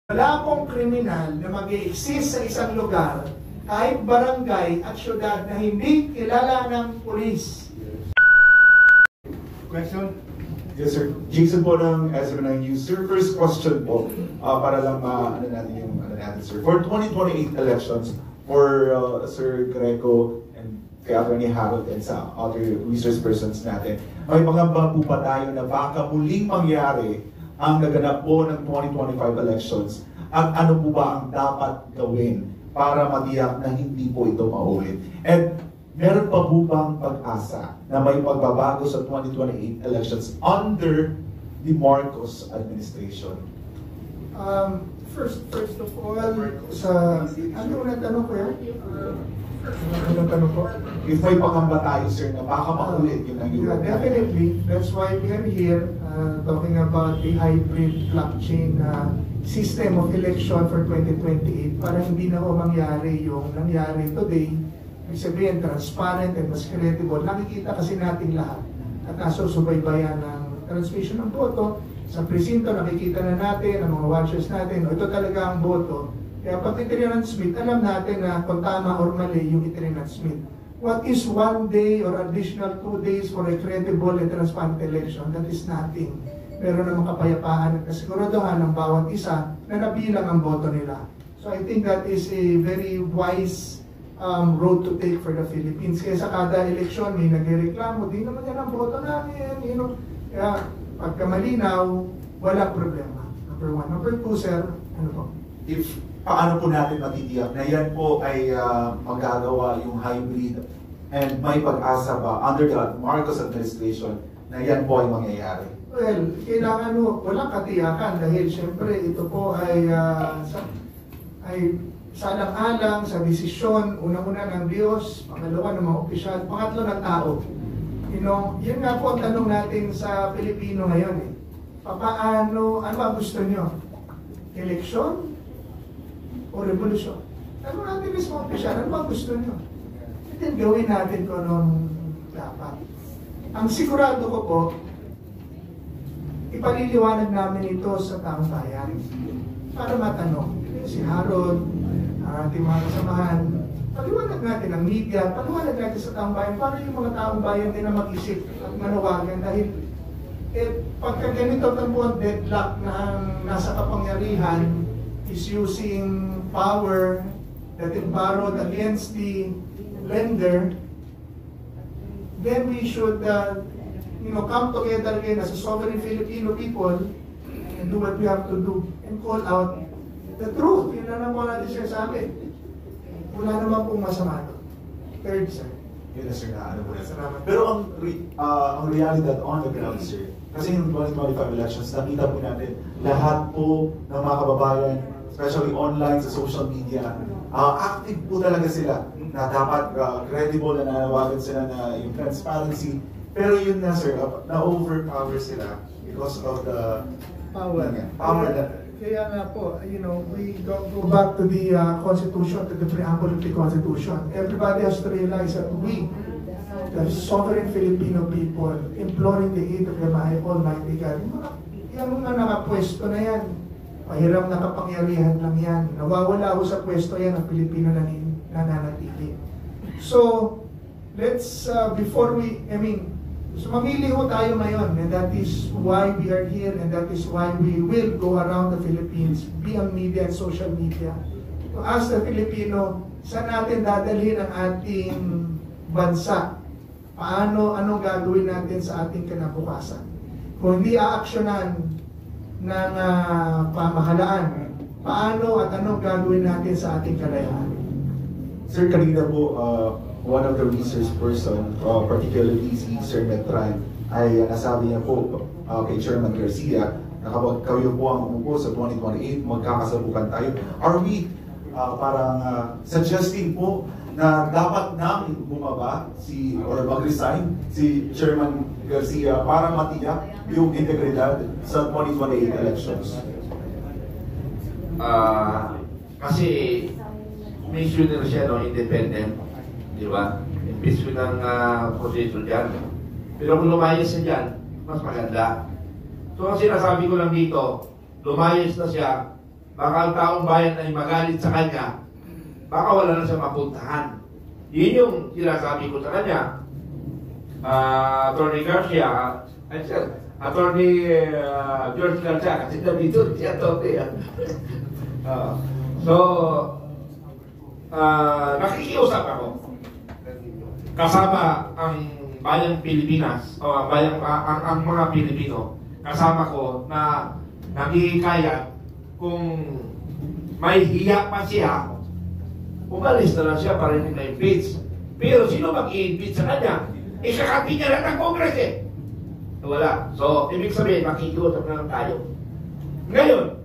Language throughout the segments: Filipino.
Wala pong kriminal na mag-i-exist sa isang lugar, kahit barangay at syudad na hindi kilala ng pulis. Question? Yes, sir. Jason po ng SM9 News. Sir, first question po, para lang ano natin yung natin, sir. For 2028 elections, for Sir Greco and kay Atty. Harold and sa other resource persons natin, may pangamba po ba tayo na baka muling mangyari ang naganap po ng 2025 elections at ano po ba ang dapat gawin para matiyak na hindi po ito maulit? And meron pa po bang pag-asa na may pagbabago sa 2028 elections under the Marcos administration? First of all, sa ano na tanong ko yan? Ano tanong ko? If may pangamba tayo, sir, na baka maulit yung nangyayari. Definitely. That's why we are here talking about the hybrid blockchain system of election for 2028 para hindi na mangyari yung nangyari today. Ibig sabihin, transparent and mas credible. Nakikita kasi natin lahat at nasusubaybayan ng transmission ng boto. Sa presinto, nakikita na natin, ang mga watchers natin, ito talaga ang boto. Kaya pag itinransmit, alam natin na kung tama or mali yung itinransmit. What is 1 day or additional 2 days for a credible and transparent election? That is nothing. Meron namang kapayapaan at kasiguraduhan ng bawat isa na nabilang ang boto nila. So I think that is a very wise road to take for the Philippines. Kaya sa kada eleksyon, may nagreklamo, di naman yan ang boto namin. Kaya pagka malinaw, wala problema. Number one. Number two, sir, ano po? If paano po natin matitiyak na yan po ay magagawa yung hybrid and may pag-asa ba under the Marcos administration na yan po ay mangyayari? Well, kailangan walang katiyakan dahil siyempre ito po ay salang-alang sa desisyon, unang-una ng Diyos, pangalawa ng mga opisyal, pangatlo ng tao. Yun nga po ang tanong natin sa Pilipino ngayon. Paano, ano ang gusto nyo? Eleksyon o revolusyon? Ano natin is mga opisyal, ano ang gusto nyo? Ito gawin natin kung anong dapat. Ang sigurado ko po, ipaliliwanag namin ito sa taong bayan para matanong. Si Harold, ang ating mga kasamahan, paliwanag natin ang media, paliwanag natin sa taong bayan para yung mga taong bayan din na mag-isip at manawagan dahil pagka ganito po ang deadlock na ang nasa kapangyarihan is using power that is borrowed against the lender, then we should come together again as a sovereign Filipino people and do what we have to do and call out the truth. Yun na naman natin siya sa akin. Wala naman pong masama doon. Third, sir. Yun na, sir, na ano po na. Salamat. Pero ang realidad on the ground, sir, kasi yung 2025 elections, nakita po natin lahat po ng mga kababayan, especially online, sa social media, active po talaga sila na dapat credible na nanawagan sila na yung transparency. Pero yun na, sir, na-overpower sila because of the power. Kaya nga po, we go back to the Constitution, to the preamble of the Constitution. Everybody has to realize that we, the sovereign Filipino people, imploring the aid of the Almighty God, yung mga nakapwesto na yan, pahiram na kapangyarihan lang yan. Nawawala ho sa pwesto yan ang Pilipino na nananatili. So, let's, so mamili ho tayo ngayon, and that is why we are here, and that is why we will go around the Philippines, be on media and social media, to ask the Filipino, saan natin dadalhin ang ating bansa? Anong gagawin natin sa ating kinabukasan? Kung hindi aaksyonan ng pamahalaan, paano at anong gagawin natin sa ating kalayaan? Sir, kanina po, one of the research person, particularly si Sir Metran, ay nasabi niya po kay Chairman Garcia na kapag kayo po ang umupo sa 2028, magkakasabukan tayo. Are we parang suggesting po na dapat nang bumaba or mag-resign si Chairman Garcia para matiyak yung integridad sa 2028 elections? Kasi may shooter siya, independent. Di ba? Impeachment ng proseso dyan. Pero kung lumayas na dyan, mas maganda. So ang sinasabi ko lang dito, lumayas na siya, baka ang taong bayan ay magalit sa kanya, baka wala na siya mapuntahan. Yun yung sinasabi ko sa kanya. Attorney Garcia, Attorney George Garcia, kasi nandito si Attorney. Nakikiusap ako kasama ang bayang Pilipinas o ang mga Pilipino, kasama ko na naghihikayat kung may hiya pa siya, umalis na lang siya para hindi na-impeach. Pero sino mag-i-impeach sa kanya? Ikakapi niya lang ng Congress eh. Wala. So, ibig sabihin, makikiusap na lang tayo. Ngayon,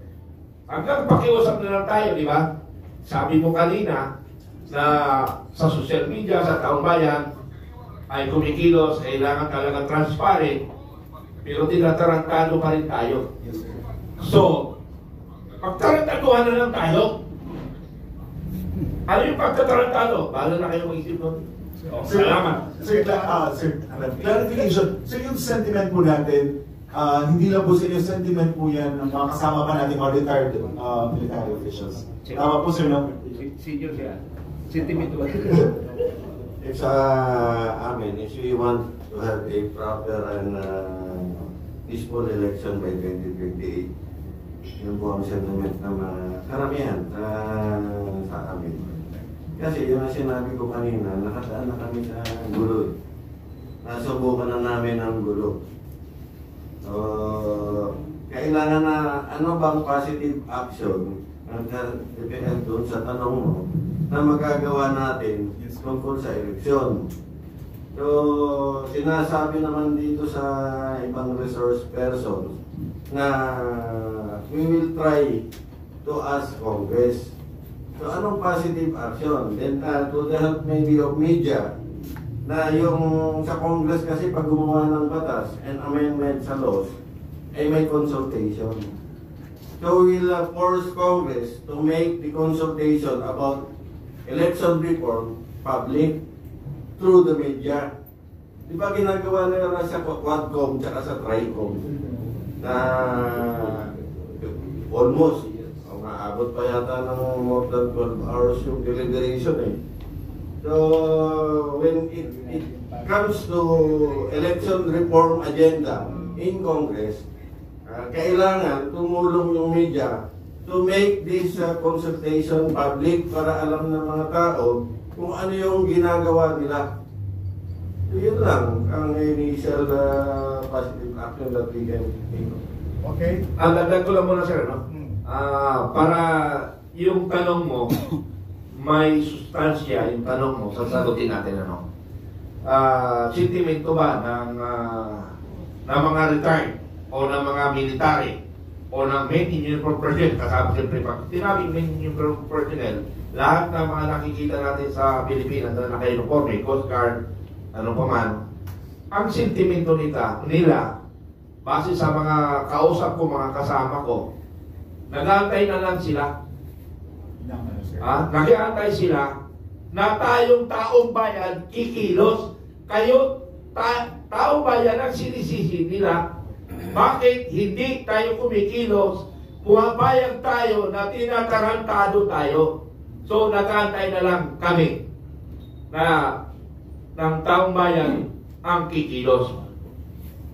hanggang pakiusap na lang tayo, di ba? Sabi mo kanina na sa social media, sa taong bayan, ay kumikilos, kailangan talagang transparent, pero tinatarantado pa rin tayo. So, pagtarantaduhan na lang tayo. Ano yung pagtatarantado? Bahala na kayo mag-isip nun. Salamat. Sir, clarification. So yung sentiment po natin, hindi lang po sa inyo, sentiment po yan ng mga kasama pa natin mga retired military officials. Tama po sir, no? Senior siya. Sentiment ba? It's amin, if we want to have a proper and peaceful election by 2028, yun po ang sentiment ng karamihan sa amin. Kasi yun ang sinabi ko kanina, nakadaan na kami sa gulo. Nasubukan na namin ang gulo. So, kailangan na ano bang positive action ang depende doon sa tanong mo na magagawa natin tungkol sa eleksyon. So, sinasabi naman dito sa ibang resource persons na we will try to ask Congress. So, anong positive action? Then, to the help maybe of media, na yung sa Congress kasi pag gumawa ng batas and amendment sa laws, ay may consultation. So, we'll force Congress to make the consultation about election reform public through the media. Di ba ginagawa nila sa Quadcom at sa Tricom na almost maabot pa yata ng more than 12 hours yung deliberation eh. So when it comes to election reform agenda in Congress, kailangan tumulong yung media to make this consultation public para alam ng mga tao kung ano yung ginagawa nila. So, yun lang ang initial positive action that we can take. Okay? Dagdag ko lang muna sir, no? Para yung tanong mo, may sustansya yung tanong mo, sasagutin natin ano. Sentimento ba ng mga retired o ng mga military o ng men in uniform personnel, kasama siyempre pag tinabing men in uniform personnel, lahat ng mga nakikita natin sa Pilipinas na naka-uniforme, Coast Guard, ano pa man, ang sentimento nila, base sa mga kausap ko, mga kasama ko, nag-aantay na lang sila. Nag-aantay sila na tayong taong bayan kikilos. Kayo, taong bayan ang sinisisi nila. Bakit hindi tayo kumikilos? Pumapayag tayo na tinatarantado tayo. So, nag-aantay na lang kami na ng taong bayan ang kikilos.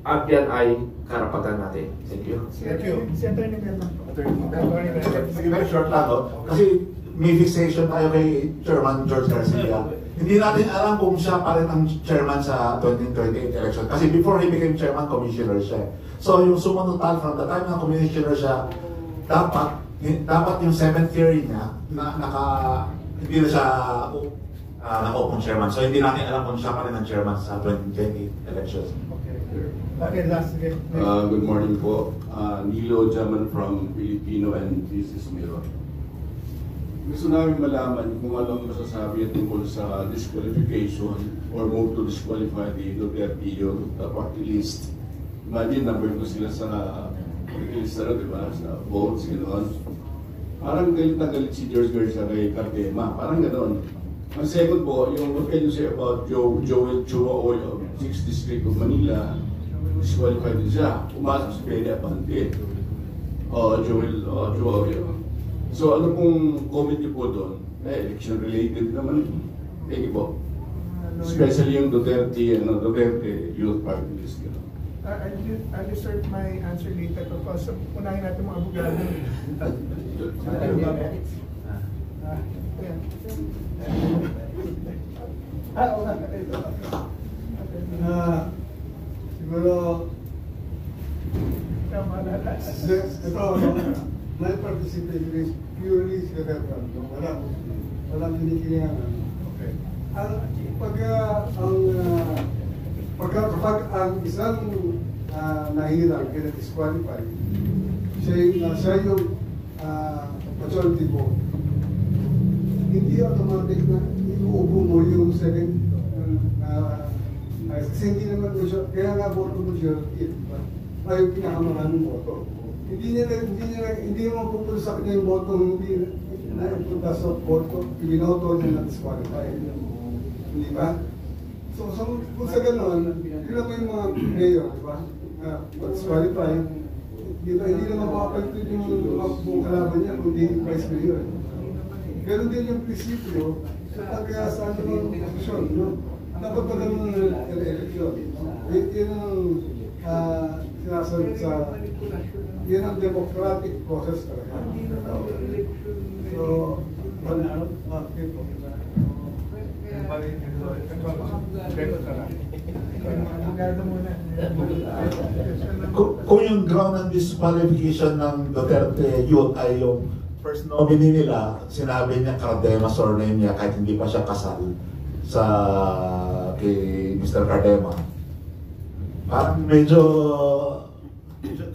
At yan ay karapatan natin. Thank you. Thank you. Si Atty. Mel. Sige, very short lang, no? Kasi may fixation tayo kay Chairman George Garcia. Hindi natin alam kung siya pa rin ang chairman sa 2028 election. Kasi before he became chairman, commissioner siya. So yung sumunod from the time na commissioner siya, dapat yung 7th year niya, hindi na siya nakaupong chairman. So hindi natin alam kung siya pa rin ang chairman sa 2028 elections. Okay, last again. Good morning po. Nilo Jaman from Filipino and Business Mirror. Gusto namin malaman kung anong masasabi tungkol sa disqualification or move to disqualify the Dutertillo party list. Imagine, number ko sila sa party list na, di ba? Sa votes, gano'n. Parang galit na galit si George Garcia kay Cartema. Parang gano'n. Ang second po, yung what can you say about Joel Chua Oy of 6th District of Manila? Disqualified din siya. Pumasok si Pede Apante. Joel Chua Oy. So ano pong comment niyo po doon? Election related naman. Thank you po. Especially yung Duterte Youth Party List. I'll reserve my answer later because unahin natin mga abogado. Siguro, ito, my participation is purely cerebral. Walang kinikilingan. Okay. Kapag ang isang nahirang kina-disqualify, siya yung majority vote, hindi automatic na iuubo mo yung second kasi hindi naman mo siya, kaya nga boto majority, ay yung pinakamaraming boto. Hindi mo pupunta sa kanya yung boto, hindi na ipunta sa boto, ibinoto niya na disqualify. Hindi ba? So kung sa gano'n, yun mo yung mga mayor, di ba? Disqualify, hindi naman makapagtid yung mga buong kalaban niya kung hindi vice mayor. Ganon din yung prinsipyo sa sa anong posisyon, no? Dapat pa ganun ng eleksyon. Yun ang sinasabi sa, yun ang democratic process talaga. So, Kung yung ground ng disqualification ng Duterte Youth ay yung first nominee nila, sinabi niya Cardema surname niya kahit hindi pa siya kasal sa kay Mr. Cardema. Parang medyo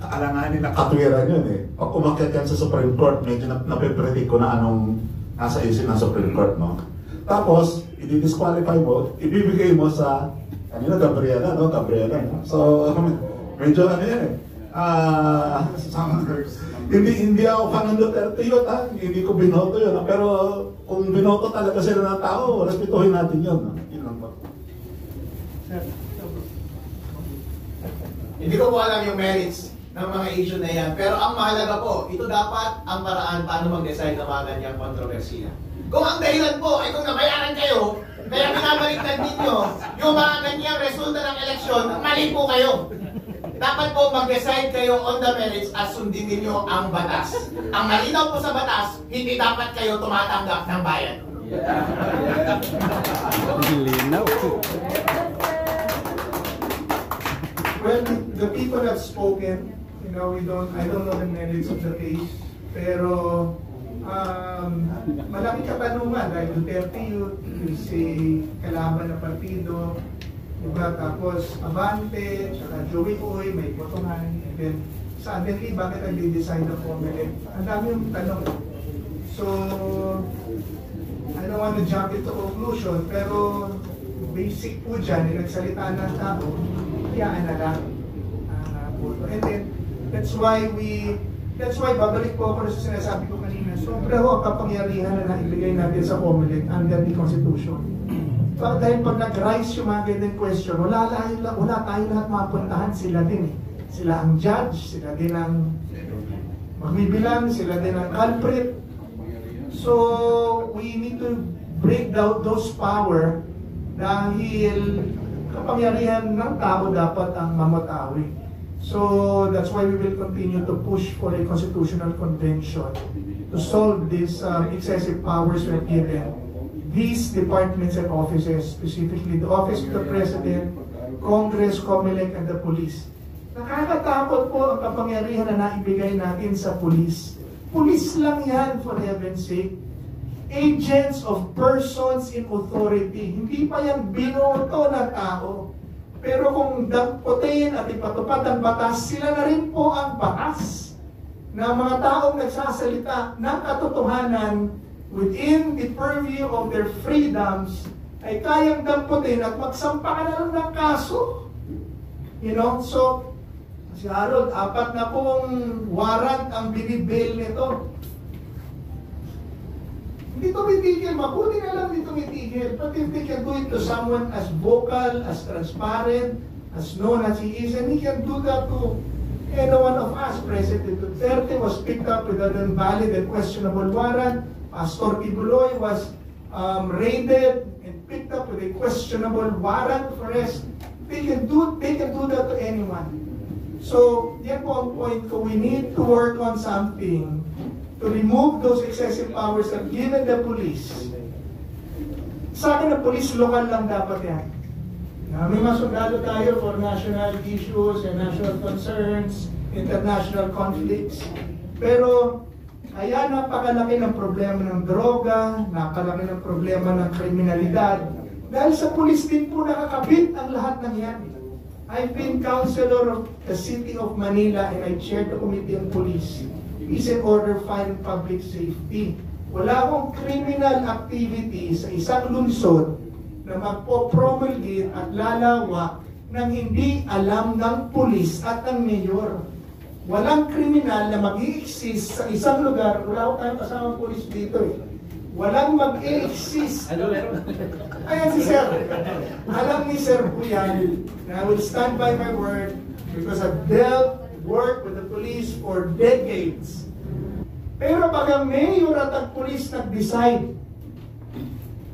kaalanganin na katwiran yun eh. Pag umakyat yan sa Supreme Court, medyo napipredict ko na anong nasa isip ng Supreme Court, no? Tapos, i-disqualify mo, ibibigay mo sa kanina Gabriela, no? Gabriela, no? So, medyo ano yan eh. Hindi ako fan ng Duterte yun, ha? Hindi ko binoto yun, ha? Pero kung binoto talaga sila ng tao, respetuhin natin yun, ha? Yun lang ba? Hindi ko po alam yung merits ng mga issue na yan, pero ang mahalaga po, ito dapat ang paraan paano mag-decide ng mga ganyang kontrobersiya. Kung ang dahilan po ay kung nabayaran kayo, kaya pinabaliktad ninyo yung mga ganyang resulta ng eleksyon, mali po kayo. Dapat po mag-decide kayo on the merits at sundin ninyo ang batas. Ang malinaw po sa batas, hindi dapat kayo tumatanggap ng bayan. Well, the people have spoken. You know, I don't know the merits of the case. Pero malaking katanungan dahil Duterte Youth, si kalaban ng partido, diba? Tapos Abante, saka Joey Uy, may potongan, and then suddenly, bakit nag-design ng COMELEC? Ang dami yung tanong. So, I don't want to jump into conclusion, pero basic po dyan, nagsalita ng tao, hayaan na lang boto. And then, that's why babalik po ako sa sinasabi ko kanina, sobra ho ang kapangyarihan na naibigay natin sa COMELEC under the Constitution. Dahil pag nag-rise yung mga ganyan question, wala tayo lahat mapuntahan, sila din eh. Sila ang judge, sila din ang magbibilang, sila din ang culprit. So, we need to break down those power dahil kapangyarihan ng tao dapat ang mamatawi. So, that's why we will continue to push for a constitutional convention to solve these excessive powers we're given. These departments and offices, specifically the Office of the President, Congress, COMELEC, and the Police. Nakakatakot po ang kapangyarihan na naibigay natin sa police. Police lang yan, for heaven's sake. Agents of persons in authority. Hindi pa yan binoto ng tao. Pero kung damputin at ipatupad ang batas, sila na rin po ang batas na mga taong nagsasalita ng katotohanan within the purview of their freedoms ay kayang damputin at magsampa ka na lang ng kaso. You know, so si Harold, 4 na pong warrant ang binibail nito. Hindi tumitigil, mabuti na lang hindi tumitigil. But if they can do it to someone as vocal, as transparent, as known as he is, and he can do that to any one of us, President Duterte was picked up with an invalid and questionable warrant. Pastor Kibuloy was raided and picked up with a questionable warrant of arrest. They can do that to anyone. So, yan po ang point ko. We need to work on something to remove those excessive powers that given the police. Sa akin, ang police, lokal lang dapat yan. May mga sundalo tayo for national issues and national concerns, international conflicts. Pero, kaya napakalaki ng problema ng droga, napakalaki ng problema ng kriminalidad. Dahil sa police din po nakakabit ang lahat ng yan. I've been councilor of the city of Manila and I chaired the committee on police. Peace and order, fire and public safety. Wala akong criminal activity sa isang lungsod na magpo-promulgate at lalawak ng hindi alam ng pulis at ng mayor. Walang kriminal na mag-i-exist sa isang lugar. Wala ko tayong kasamang pulis dito eh. Walang mag-i-exist. Ayan si Sir. Alam ni Sir po yan. And I will stand by my word because I've worked with the police for decades. Pero pag ang mayor at ang pulis nag-decide,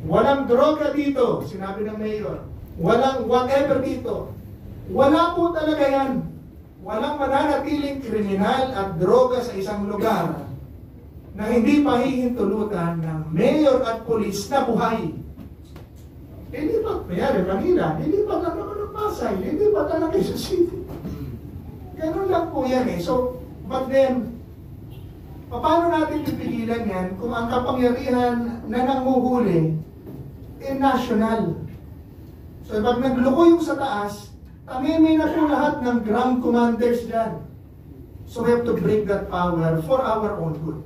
walang droga dito, sinabi ng mayor, walang whatever dito, wala po talaga yan. Walang mananatiling kriminal at droga sa isang lugar na hindi pahihintulutan ng mayor at pulis na buhay. Hindi pa, mayari, Manila, hindi pa lang naman ng Pasay, hindi pa talaga sa city. Ganun lang po yan eh. So, but then, paano natin pipigilan yan kung ang kapangyarihan na nanguhuli national? So, pag nagluko yung sa taas, tamimi na po lahat ng ground commanders dyan. So, we have to break that power for our own good.